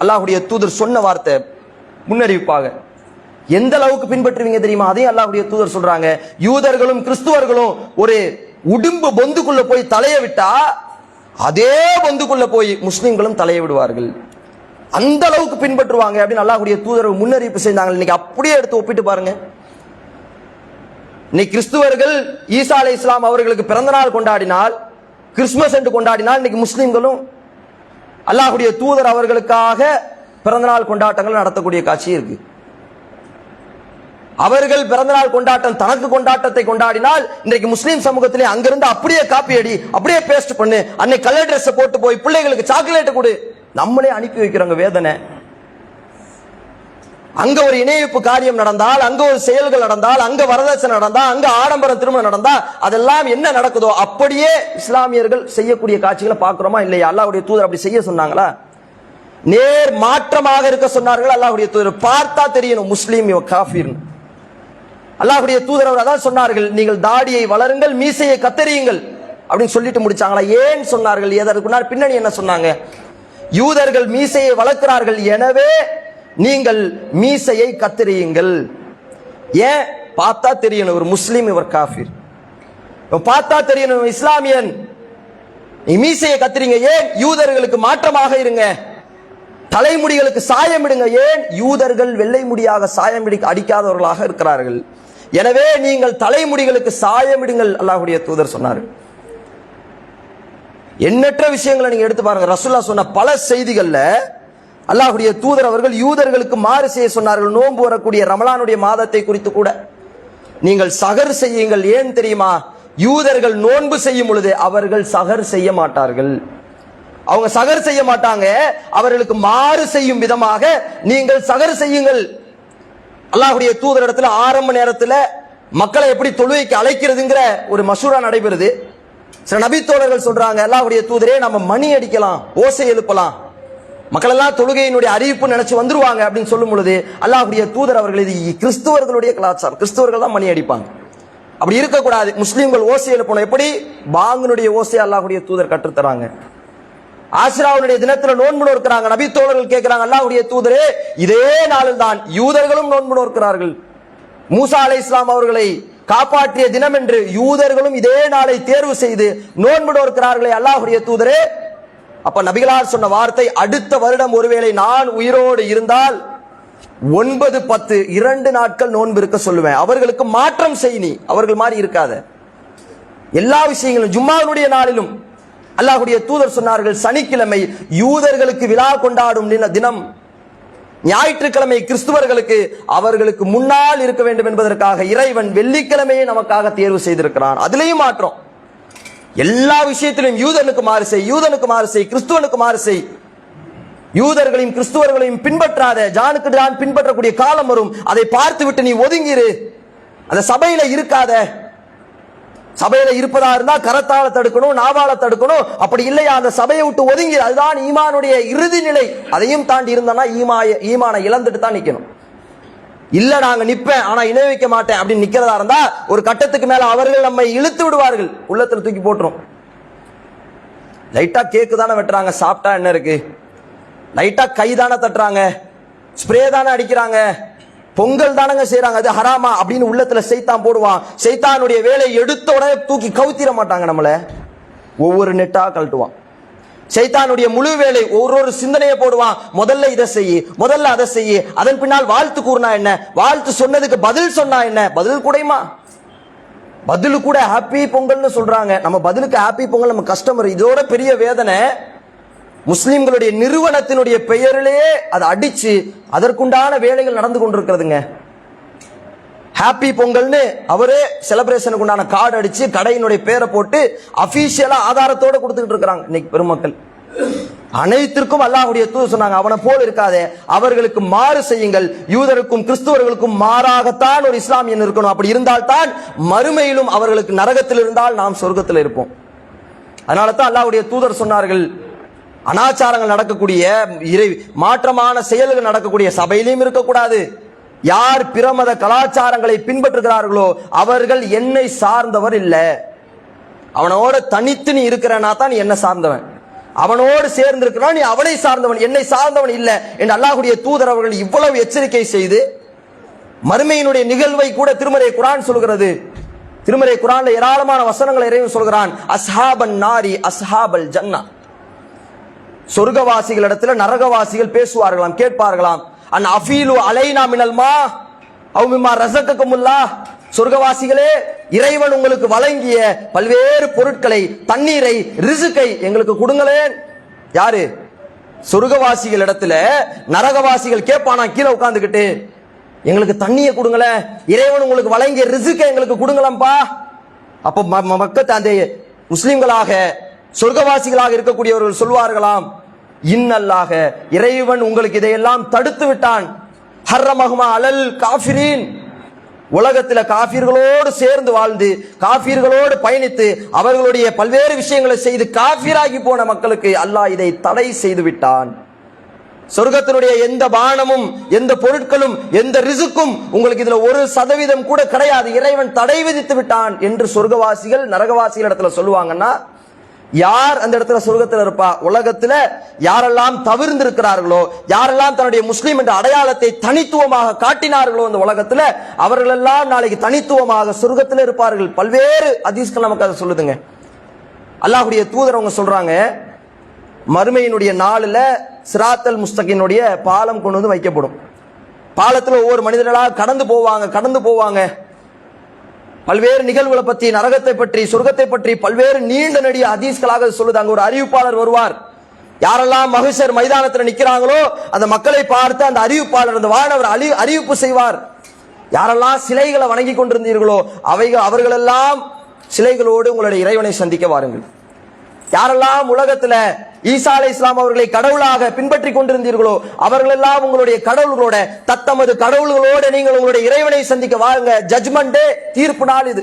அல்லாஹ்வுடைய தூதர் சொன்ன வார்த்தை முன்னறிவிப்பாக. எந்த அளவுக்கு பின்பற்றுவீங்க தெரியுமா? அதையும் அல்லாஹ்வுடைய தூதர் சொல்றாங்க. யூதர்களும் கிறிஸ்துவர்களும் ஒரு உடும்பு பொந்துக்குள்ள போய் தலைய விட்டா அதே பொந்துக்குள்ள போய் முஸ்லிம்களும் தலைய விடுவார்கள். அந்த அளவுக்கு பின்பற்றுவாங்க அப்படின்னு அல்லாஹ்வுடைய தூதர் முன்னறிவிப்பு செய்தாங்க. இன்னைக்கு அப்படியே எடுத்து ஒப்பிட்டு பாருங்க. இன்னைக்கு கிறிஸ்துவர்கள் ஈசா அலைஹிஸ்ஸலாம் அவர்களுக்கு பிறந்த நாள் கொண்டாடினால், கிறிஸ்துமஸ் என்று கொண்டாடினால், இன்னைக்கு முஸ்லிம்களும் அல்லாஹ்வுடைய தூதர் அவர்களுக்காக பிறந்த நாள் கொண்டாட்டங்கள் நடத்தக்கூடிய காட்சி இருக்கு. அவர்கள் பிறந்தநாள் கொண்டாட்டம் தனக்கு கொண்டாட்டத்தை கொண்டாடினால், இன்றைக்கு முஸ்லீம் சமூகத்திலே அங்கிருந்து அப்படியே காப்பி அடி, அப்படியே பேஸ்ட் பண்ணு, அன்னைக்கு கலர் ட்ரெஸ் போட்டு போய் பிள்ளைகளுக்கு சாக்லேட் கொடு, நம்மளே அனுப்பி வைக்கிறோங்க. வேதனை. அங்க ஒரு இணைப்பு காரியம் நடந்தால், அங்க ஒரு செயல்கள் நடந்தால், அங்க வரதட்சணை நடந்தால், அங்க ஆடம்பர திருமணம் நடந்தால், அதெல்லாம் என்ன நடக்குதோ அப்படியே இஸ்லாமியர்கள் செய்யக்கூடிய காட்சிகளை பார்க்கிறோமா இல்லையா? அல்லாஹ்வுடைய தூதர் அப்படி செய்ய சொன்னாங்களா? நேர் மாற்றமாக இருக்க சொன்னார்கள் அல்லாஹ்வுடைய தூதர். பார்த்தா தெரியணும் முஸ்லீம் காஃபிர். அல்லாஹ்வுடைய தூதர் அவர் அதான் சொன்னார்கள், நீங்கள் தாடியை வளருங்கள், மீசையை கத்தரியுங்கள் அப்படின்னு சொல்லிட்டு முடிச்சாங்களா? ஏன் சொன்னார்கள்? எதற்கு பின்னணி என்ன சொன்னாங்க? யூதர்கள் மீசையை வளர்க்கிறார்கள், எனவே நீங்கள் மீசையை கத்தரியுங்கள். ஏன்? பார்த்தா தெரியணும் ஒரு முஸ்லீம் இவர் காஃபிர், பார்த்தா தெரியணும் இஸ்லாமியன், மீசையை கத்திரிங்க. ஏன்? யூதர்களுக்கு மாற்றமாக இருங்க, தலைமுடிகளுக்கு சாயம் இடுங்க. ஏன்? யூதர்கள் வெள்ளை முடியாக சாயம் அடிக்காதவர்களாக இருக்கிறார்கள், எனவே நீங்கள் தலைமுடிகளுக்கு சாயமிடுங்கள் அல்லாஹ்வுடைய தூதர் சொன்னார். எண்ணற்ற விஷயங்களை நீங்க எடுத்து பாருங்க. ரசூலுல்லாஹ் சொன்ன பல செய்திகள்ல அல்லாஹ்வுடைய தூதர் அவர்கள் யூதர்களுக்கு மாறு செய்ய சொன்னார்கள். நோன்பு வரக்கூடிய ரமலானுடைய மாதத்தை குறித்து கூட நீங்கள் சகர் செய்யுங்கள். ஏன் தெரியுமா? யூதர்கள் நோன்பு செய்யும் பொழுது அவர்கள் சகர் செய்ய மாட்டார்கள். அவங்க சகர் செய்ய மாட்டாங்க, அவர்களுக்கு மாறு செய்யும் விதமாக நீங்கள் சகர் செய்யுங்கள். அல்லாஹ்வுடைய தூதர் இடத்துல ஆரம்ப நேரத்தில் மக்களை எப்படி தொழுகைக்கு அழைக்கிறதுங்கிற ஒரு மசூரா நடைபெறுது. சில நபித்தோழர்கள் சொல்றாங்க, அல்லாஹ்வுடைய தூதரே நம்ம மணி அடிக்கலாம், ஓசை எழுப்பலாம், மக்கள் எல்லாம் தொழுகையினுடைய அறிவிப்பு நினைச்சு வந்துருவாங்க அப்படின்னு சொல்லும் பொழுது அல்லாஹ்வுடைய தூதர் அவர்கள், இது கிறிஸ்துவர்களுடைய கலாச்சாரம், கிறிஸ்துவர்கள் தான் மணி அடிப்பாங்க, அப்படி இருக்கக்கூடாது, முஸ்லீம்கள் ஓசை எழுப்பணும். எப்படி? பாங்கனுடைய ஓசை அல்லாஹ்வுடைய தூதர் கற்றுத்தராங்க. ஆசிராவுடைய தினத்துல நோன்பு நோக்கிறாங்க. நபி தோழர்கள் கேட்கிறாங்க, அல்லாஹ்வுடைய தூதரே இதே நாளில் தான் யூதர்களும் நோன்பு நோக்கிறார்கள், மூசா அலைஹிஸ்ஸலாம் அவர்களை காப்பாற்றிய தினம் என்று யூதர்களும் இதே நாளை தேர்வு செய்து நோன்பு நோக்கிறார்களே அல்லாஹ்வுடைய தூதரே. அப்ப நபிகளார் சொன்ன வார்த்தை, அடுத்த வருடம் ஒருவேளை நான் உயிரோடு இருந்தால் 9, 10 2 நாட்கள் நோன்பு இருக்க சொல்லுவேன், அவர்களுக்கு மாற்றம் செய், நீ அவர்கள் மாதிரி இருக்காத. எல்லா விஷயங்களும் ஜும்மாவுடைய நாளிலும் அல்லாஹ்வுடைய தூதர் சொன்னார்கள், சனிக்கிழமை யூதர்களுக்கு விழா கொண்டாடும் தினம், ஞாயிற்றுக்கிழமை கிறிஸ்துவர்களுக்கு அவர்களுக்கு முன்னால் இருக்க வேண்டும் என்பதற்காக இறைவன் வெள்ளிக்கிழமையை நமக்காக தேர்வு செய்திருக்கிறான். அதுலயும் மாற்றம். எல்லா விஷயத்திலும் யூதனுக்கு மாறு செய், யூதனுக்கு மாறு செய், கிறிஸ்துவனுக்கு மாறு செய். யூதர்களையும் கிறிஸ்துவர்களையும் பின்பற்றாத, ஜானுக்கு ஜான் பின்பற்றக்கூடிய காலம் வரும், அதை பார்த்து விட்டு நீ ஒதுங்கிரு, அந்த சபையில இருக்காத. சபையில இருப்பதா இருந்தா கரத்தால தடுக்கணும், நாவால தடுக்கணும், அப்படி இல்லையா அந்த சபையை விட்டு ஒதுங்கி. அதுதான் ஈமானுடைய இறுதி நிலை. அதையும் தாண்டி இருந்தானா ஈமானை இழந்துட்டு தான் நிக்கணும். இல்ல நாங்க நிப்பேன் ஆனா இணை வைக்க மாட்டேன் அப்படின்னு நிக்கிறதா இருந்தா ஒரு கட்டத்துக்கு மேல அவர்கள் நம்மை இழுத்து விடுவார்கள், உள்ளத்துல தூக்கி போட்டுரும். லைட்டா கேக்கு தானே வெட்டுறாங்க, சாப்பிட்டா என்ன இருக்கு? லைட்டா கை தானே தட்டுறாங்க, ஸ்ப்ரே தானே அடிக்கிறாங்க, பொங்கல் தானங்க செய்யறாங்க, அது ஹராமா அப்படின்னு உள்ளத்துல சைத்தான் போடுவான். சைத்தானுடைய வேலையை எடுத்த உடனே தூக்கி கவுத்திர மாட்டாங்க, நம்மள ஒவ்வொரு நெட்டா கழட்டுவான். சைத்தானுடைய முழு வேலை ஒரு சிந்தனையை போடுவான். முதல்ல இதை செய்ய, முதல்ல அதை செய்ய, அதன் பின்னால் வாழ்த்து கூறினா என்ன, வாழ்த்து சொன்னதுக்கு பதில் சொன்னா என்ன, பதில் கூடயுமா? பதில் கூட ஹாப்பி பொங்கல்னு சொல்றாங்க. நம்ம பதிலுக்கு ஹாப்பி பொங்கல் நம்ம கஸ்டமர். இதோட பெரிய வேதனை, முஸ்லிம்களுடைய நிறுவனத்தினுடைய பெயரிலேயே அதை அடிச்சு அதற்குண்டான வேலைகள் நடந்து கொண்டிருக்கிறதுங்க. ஹாப்பி பொங்கல்னு அவரே செலிப்ரேஷனுக்கு உண்டான கார்டு அடிச்சு கடையினுடைய பேரை போட்டு அபிஷியலா ஆதாரத்தோட கொடுத்துட்டு இருக்கிறாங்க இன்னைக்கு பெருமக்கள். அனைத்திற்கும் அல்லாஹ்வுடைய தூதர் சொன்னாங்க, அவனை போல் இருக்காதே, அவர்களுக்கு மாறு செய்யுங்கள். யூதருக்கும் கிறிஸ்துவர்களுக்கும் மாறாகத்தான் ஒரு இஸ்லாமியன் இருக்கணும். அப்படி இருந்தால்தான் மறுமையிலும் அவர்களுக்கு நரகத்தில் இருந்தால் நாம் சொர்க்கத்தில் இருப்போம். அதனால தான் அல்லாஹ்வுடைய தூதர் சொன்னார்கள், அனாச்சாரங்கள் நடக்கக்கூடிய மாற்றமான செயல்கள் நடக்கக்கூடிய சபையிலையும் இருக்கக்கூடாது, யார் பிரமத கலாச்சாரங்களை பின்பற்றுகிறார்களோ அவர்கள் என்னை சார்ந்தவர் இல்லை. அவனோட தனித்து நீ இருக்கிறனா தான் நீ என்ன சார்ந்தவன், அவனோடு சேர்ந்து இருக்கிறான் நீ அவனை சார்ந்தவன், என்னை சார்ந்தவன் இல்லை என்று அல்லாஹ்வுடைய தூதர் அவர்கள் இவ்வளவு எச்சரிக்கை செய்து மறுமையினுடைய நிகழ்வை கூட திருமறை குர்ஆன் சொல்கிறது. திருமறை குர்ஆன்ல ஏராளமான வசனங்களை இறைவன் சொல்கிறான். அஸ்ஹாபன் நாரி அஸ்ஹாபல் ஜன்னா, சொர்க்கவாசிகளிடத்துல நரகவாசிகள் பேசுவார்களாம், கேட்பார்களாம், அன் அஃபீலு அலைனா மினல் மா அவ் மிம்மா ரஸககுமுல்லாஹ், சொர்க்கவாசிகளே இறைவன் உங்களுக்கு வழங்கிய பல்வேறு பொருட்களை, தண்ணீரை, ரிசுக்கை எங்களுக்கு கொடுங்களேன். யாரு? சொர்க்கவாசிகள் இடத்துல நரகவாசிகள் கேட்பானா கீழே உட்கார்ந்துகிட்டு, எங்களுக்கு தண்ணியை கொடுங்களேன், இறைவன் உங்களுக்கு வழங்கிய ரிசுக்கை எங்களுக்கு கொடுங்களப்பா. அப்ப மக்கள் அந்த முஸ்லிம்களாக சொர்க்கவாசிகளாக இருக்கக்கூடியவர்கள் சொல்வார்களாம், இன்னல்லாக இறைவன் உங்களுக்கு இதையெல்லாம் தடுத்து விட்டான். ஹர்ரமஹுமா அலல் காஃபிரீன், உலகத்தில் காஃபிர்களோடு சேர்ந்து வாழ்ந்து காஃபிர்களோடு பயணித்து அவர்களுடைய பல்வேறு விஷயங்களை செய்து காஃபிராகி போன மக்களுக்கு அல்லாஹ் இதை தடை செய்து விட்டான். சொர்க்கத்தினுடைய எந்த பானமும் எந்த பொருட்களும் எந்த ரிசுக்கும் உங்களுக்கு இதுல 1% கூட கிடையாது, இறைவன் தடை விதித்து விட்டான் என்று சொர்க்கவாசிகள் நரகவாசிகள் இடத்துல சொல்லுவாங்கன்னா, யார் அந்த இடத்துல சொர்க்கத்தில் இருப்பா? உலகத்துல யாரெல்லாம் தவிர்ந்து இருக்கிறார்களோ, யாரெல்லாம் தன்னுடைய முஸ்லீம் என்ற அடையாளத்தை தனித்துவமாக காட்டினார்களோ அந்த உலகத்துல, அவர்கள் எல்லாம் நாளைக்கு தனித்துவமாக சொர்க்கத்தில் இருப்பார்கள். பல்வேறு ஹதீஸ்கள் நமக்கு அதை சொல்லுதுங்க. அல்லாஹ்வுடைய தூதர் அவங்க சொல்றாங்க, மறுமையினுடைய நாளில் சிராத்தல் முஸ்தகினுடைய பாலம் கொண்டு வந்து வைக்கப்படும். பாலத்தில் ஒவ்வொரு மனிதர்களாக கடந்து போவாங்க. பல்வேறு நிகழ்வுகளை பற்றி, நரகத்தை பற்றி, சொர்க்கத்தை பற்றி பல்வேறு நீண்ட நெடிய ஹதீஸ்களாக சொல்லுது. அங்க ஒரு அறிவிப்பாளர் வருவார். யாரெல்லாம் மஹ்ஷர் மைதானத்தில் நிற்கிறாங்களோ அந்த மக்களை பார்த்து அந்த அறிவிப்பாளர், அந்த வானவர் அறிவிப்பு செய்வார். யாரெல்லாம் சிலைகளை வணங்கி கொண்டிருந்தீர்களோ அவர்களெல்லாம் சிலைகளோடு உங்களுடைய இறைவனை சந்திக்க வாருங்கள். யாரெல்லாம் உலகத்துல ஈசா அலைஹிஸ்ஸலாம் அவர்களை கடவுளாக பின்பற்றி கொண்டிருந்தீர்களோ அவர்களெல்லாம் உங்களுடைய கடவுள்களோட, தத்தமது கடவுள்களோட நீங்கள் உங்களுடைய இறைவனை சந்திக்க வாருங்க. ஜட்ஜ்மெண்ட் டே, தீர்ப்பு நாள் இது.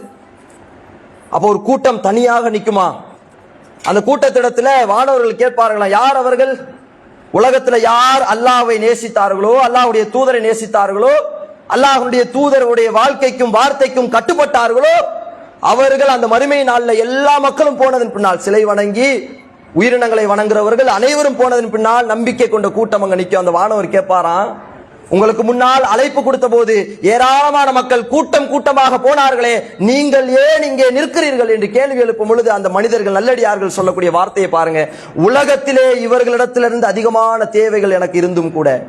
அப்போ ஒரு கூட்டம் தனியாக நிக்குமா? அந்த கூட்டத்திடத்துல வானவர்கள் கேட்பார்களா, யார் அவர்கள்? உலகத்துல யார் அல்லாஹ்வை நேசித்தார்களோ, அல்லாஹ்வுடைய தூதரை நேசித்தார்களோ, அல்லாஹ்வுடைய தூதருடைய வாழ்க்கைக்கும் வார்த்தைக்கும் கட்டுப்பட்டார்களோ அவர்கள் அந்த மறுமை நாளில் எல்லா மக்களும் போனதன் பின்னால், சிலை வணங்கி உயிரினங்களை வணங்குறவர்கள் அனைவரும் போனதன் பின்னால் நம்பிக்கை கொண்ட கூட்டம் அங்க நிற்கும். அந்த வானவர் கேட்பாராம், உங்களுக்கு முன்னால் அழைப்பு கொடுத்த போது ஏராளமான மக்கள் கூட்டம் கூட்டமாக போனார்களே, நீங்கள் ஏன் இங்கே நிற்கிறீர்கள் என்று கேள்வி எழுப்பும் பொழுது அந்த மனிதர்கள், நல்லடியார்கள் சொல்லக்கூடிய வார்த்தையை பாருங்க, உலகத்திலே இவர்களிடத்திலிருந்து அதிகமான தேவைகள் எனக்கு இருந்தும் கூட.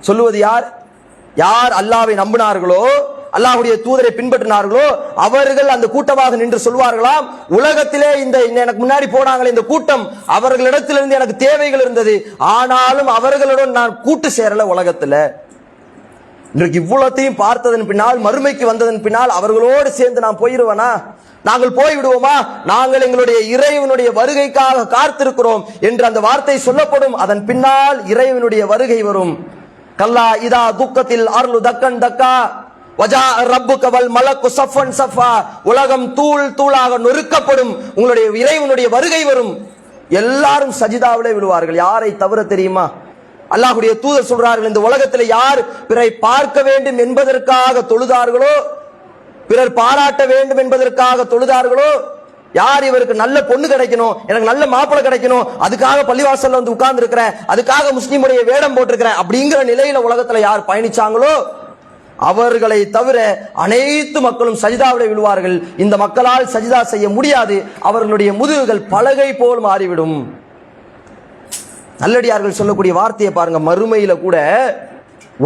சொல்லுவது யார்? யார் அல்லாஹ்வை நம்பினார்களோ, அல்லாஹ்வுடைய தூதரை பின்பற்றினார்களோ அவர்கள் அந்த கூட்டமாக நின்று சொல்வார்களாம், உலகத்திலே இந்த எனக்கு முன்னாடி போனாங்களே இந்த கூட்டம், அவர்களிடத்திலிருந்து எனக்கு தேவைகள் இருந்தது, ஆனாலும் அவர்களுடன் நான் கூட்டு சேரல உலகத்துல. இன்றைக்கு இவ்வளத்தையும் பார்த்ததன் பின்னால், மறுமைக்கு வந்ததன் பின்னால் அவர்களோடு சேர்ந்து நான் போயிருவேனா? நாங்கள் போய்விடுவோமா? நாங்கள் எங்களுடைய இறைவனுடைய வருகைக்காக காத்திருக்கிறோம் என்று அந்த வார்த்தை சொல்லப்படும். அதன் பின்னால் இறைவனுடைய வருகை வரும். கல்லா இதா துக்கத்தில் அர்லு தக்கன் தக்கா வஜா ரப்புக வல் மலக்கு சஃபன் சஃபா, உலகம் தூள் தூளாக நொறுக்கப்படும், உங்களுடைய இறைவனுடைய வருகை வரும். எல்லாரும் சஜிதாவிலே விழுவார்கள். யாரை தவிர தெரியுமா? அல்லாஹ்வுடைய தூதர் சொல்றார்கள், இந்த உலகத்தில் யார் பிறரை பார்க்க வேண்டும் என்பதற்காக தொழுதார்களோ, பிறர் பாராட்ட வேண்டும் என்பதற்காக தொழுதார்களோ, யார் இவருக்கு நல்ல பொண்ணு கிடைக்கணும், எனக்கு நல்ல மாப்பிள்ளை கிடைக்கணும், அதுக்காக பள்ளிவாசல்ல வந்து உட்கார்ந்து இருக்கிறேன், அதுக்காக முஸ்லீமுடைய வேடம் போட்டிருக்கிறேன் அப்படிங்கிற நிலையில உலகத்துல யார் பயணிச்சாங்களோ அவர்களை தவிர அனைத்து மக்களும் சஜிதாவிலே விழுவார்கள். இந்த மக்களால் சஜிதா செய்ய முடியாது, அவர்களுடைய முதுகுகள் பலகை போல் மாறிவிடும். நல்லடியார்கள் சொல்லக்கூடிய வார்த்தையை பாருங்க. மறுமையில கூட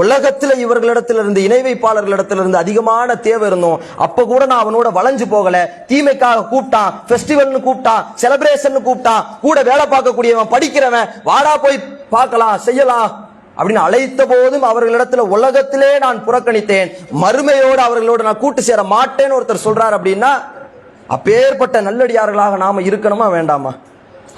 உலகத்துல இவர்களிடத்திலிருந்து, இணை வைப்பாளர்களிடத்திலிருந்து அதிகமான தேவை இருந்தோம். அப்ப கூட நான் அவனோட வளைஞ்சு போகல. தீமைக்காக கூப்பிட்டான், ஃபெஸ்டிவல்னு கூப்பிட்டான், செலிப்ரேஷன் கூப்பிட்டான், கூட வேலை பார்க்கக்கூடியவன், படிக்கிறவன், வாடா போய் பார்க்கலாம் செய்யலாம் அப்படின்னு அழைத்த போதும் அவர்களிடத்துல உலகத்திலே நான் புறக்கணித்தேன், மறுமையோடு அவர்களோடு நான் கூட்டு சேர மாட்டேன்னு ஒருத்தர் சொல்றார். அப்படின்னா அப்பேற்பட்ட நல்லடியார்களாக நாம இருக்கணுமா வேண்டாமா?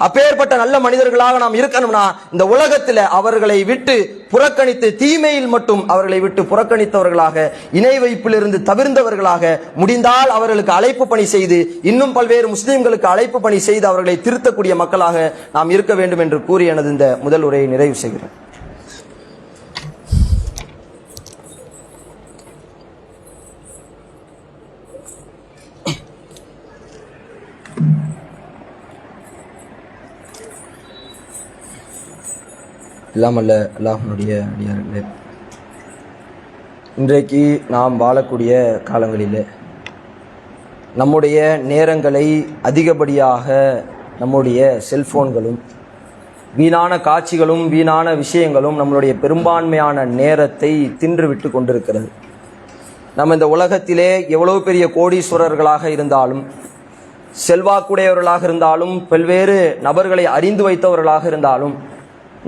அப்பேற்பட்ட நல்ல மனிதர்களாக நாம் இருக்கணும்னா இந்த உலகத்தில் அவர்களை விட்டு புறக்கணித்து, தீமையில் மட்டும் அவர்களை விட்டு புறக்கணித்தவர்களாக, இணை வைப்பிலிருந்து தவிர்ந்தவர்களாக, முடிந்தால் அவர்களுக்கு அழைப்பு பணி செய்து, இன்னும் பல்வேறு முஸ்லிம்களுக்கு அழைப்பு பணி செய்து அவர்களை திருத்தக்கூடிய மக்களாக நாம் இருக்க வேண்டும் என்று கூறி எனது இந்த முதல் உரையை நிறைவு செய்கிறேன். இல்லாமல்ல அல்லாஹ்வுடைய அடியார்களே, இன்றைக்கு நாம் வாழக்கூடிய காலங்களில் நம்முடைய நேரங்களை அதிகப்படியாக நம்முடைய செல்போன்களும் வீணான காட்சிகளும் வீணான விஷயங்களும் நம்மளுடைய பெரும்பான்மையான நேரத்தை தின்றுவிட்டு கொண்டிருக்கிறது. நம்ம இந்த உலகத்திலே எவ்வளவு பெரிய கோடீஸ்வரர்களாக இருந்தாலும், செல்வாக்குடையவர்களாக இருந்தாலும், பல்வேறு நபர்களை அறிந்து வைத்தவர்களாக இருந்தாலும்,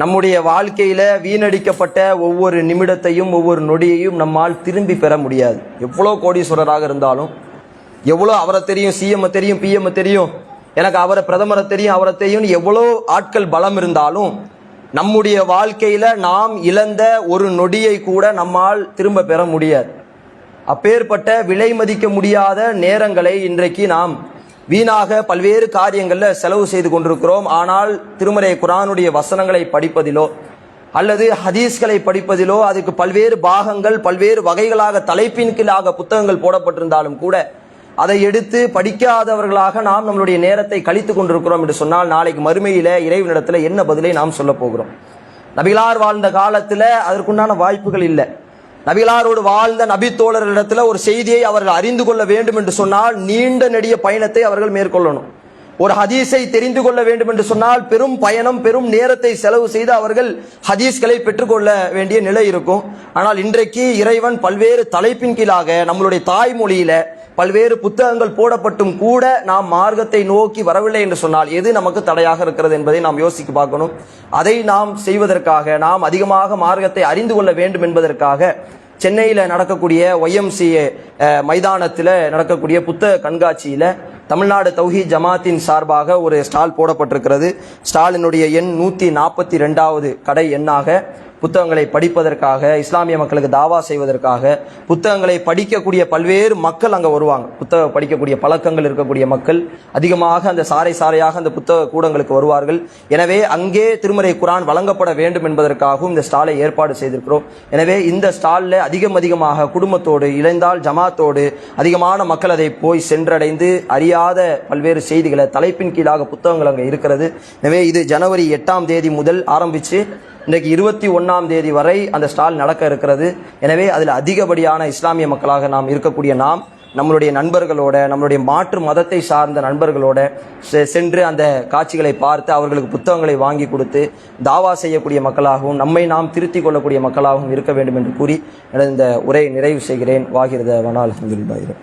நம்முடைய வாழ்க்கையில வீணடிக்கப்பட்ட ஒவ்வொரு நிமிடத்தையும் ஒவ்வொரு நொடியையும் நம்மால் திரும்பி பெற முடியாது. எவ்வளோ கோடீஸ்வரராக இருந்தாலும், எவ்வளோ அவரை தெரியும், சிஎம் தெரியும், பிஎம் தெரியும், எனக்கு அவரை பிரதமரை தெரியும், அவரை தெரியும், எவ்வளோ ஆட்கள் பலம் இருந்தாலும் நம்முடைய வாழ்க்கையில நாம் இழந்த ஒரு நொடியை கூட நம்மால் திரும்ப பெற முடியாது. அப்பேற்பட்ட விலை மதிக்க முடியாத நேரங்களை இன்றைக்கு நாம் வீணாக பல்வேறு காரியங்கள்ல செலவு செய்து கொண்டிருக்கிறோம். ஆனால் திருமறை குர்ஆனுடைய வசனங்களை படிப்பதிலோ அல்லது ஹதீஸ்களை படிப்பதிலோ அதுக்கு பல்வேறு பாகங்கள் பல்வேறு வகைகளாக தலைப்பின் கீழாக புத்தகங்கள் போடப்பட்டிருந்தாலும் கூட அதை எடுத்து படிக்காதவர்களாக நாம் நம்மளுடைய நேரத்தை கழித்து கொண்டிருக்கிறோம் என்று சொன்னால் நாளைக்கு மறுமையில இறைவனிடத்துல என்ன பதிலை நாம் சொல்ல போகிறோம்? நபிகளார் வாழ்ந்த காலத்துல அதற்குண்டான வாய்ப்புகள் இல்லை. நபிகளாரோடு வாழ்ந்த நபித்தோழர்களிடத்துல ஒரு செய்தியை அவர்கள் அறிந்து கொள்ள வேண்டும் என்று சொன்னால் நீண்ட நெடிய பயணத்தை அவர்கள் மேற்கொள்ளணும். ஒரு ஹதீஸை தெரிந்து கொள்ள வேண்டும் என்று சொன்னால் பெரும் பயணம், பெரும் நேரத்தை செலவு செய்து அவர்கள் ஹதீஸ்களை பெற்றுக்கொள்ள வேண்டிய நிலை இருக்கும். ஆனால் இன்றைக்கு இறைவன் பல்வேறு தலைப்பின் கீழாக நம்மளுடைய தாய்மொழியில பல்வேறு புத்தகங்கள் போடப்பட்டும் கூட நாம் மார்க்கத்தை நோக்கி வரவில்லை என்று சொன்னால் எது நமக்கு தடையாக இருக்கிறது என்பதை நாம் யோசிக்க பார்க்கணும். அதை நாம் செய்வதற்காக, நாம் அதிகமாக மார்க்கத்தை அறிந்து கொள்ள வேண்டும் என்பதற்காக சென்னையில் நடக்கக்கூடிய YMCA மைதானத்தில் நடக்கக்கூடிய புத்தக கண்காட்சியில் தமிழ்நாடு தௌஹீத் ஜமாத்தின் சார்பாக ஒரு ஸ்டால் போடப்பட்டிருக்கிறது. ஸ்டாலினுடைய எண் 142வது கடை எண்ணாக புத்தகங்களை படிப்பதற்காக, இஸ்லாமிய மக்களுக்கு தாவா செய்வதற்காக, புத்தகங்களை படிக்கக்கூடிய பல்வேறு மக்கள் அங்கே வருவாங்க. புத்தகம் படிக்கக்கூடிய பழக்கங்கள் இருக்கக்கூடிய மக்கள் அதிகமாக அந்த சாறை சாறையாக அந்த புத்தக கூடங்களுக்கு வருவார்கள். எனவே அங்கே திருமறை குர்ஆன் வழங்கப்பட வேண்டும் என்பதற்காகவும் இந்த ஸ்டாலை ஏற்பாடு செய்திருக்கிறோம். எனவே இந்த ஸ்டாலில் அதிகமாக குடும்பத்தோடு, இளைந்தால் ஜமாத்தோடு அதிகமான மக்கள் அதை போய் சென்றடைந்து அறியாத பல்வேறு செய்திகளை தலைப்பின் கீழாக புத்தகங்கள் அங்கே இருக்கிறது. எனவே இது ஜனவரி 8ஆம் தேதி முதல் ஆரம்பித்து இன்றைக்கு 21ஆம் தேதி வரை அந்த ஸ்டால் நடக்க இருக்கிறது. எனவே அதில் அதிகப்படியான இஸ்லாமிய மக்களாக நாம் இருக்கக்கூடிய நாம் நம்மளுடைய நண்பர்களோட, நம்மளுடைய மாற்று மதத்தை சார்ந்த நண்பர்களோட சென்று அந்த காட்சிகளை பார்த்து அவர்களுக்கு புத்தகங்களை வாங்கி கொடுத்து தாவா செய்யக்கூடிய மக்களாகவும் நம்மை நாம் திருத்திக் கொள்ளக்கூடிய மக்களாகவும் இருக்க வேண்டும் என்று கூறி இந்த உரையை நிறைவு செய்கிறேன். வாகிரத வனால் அல்ஹம்துலில்லாஹ்.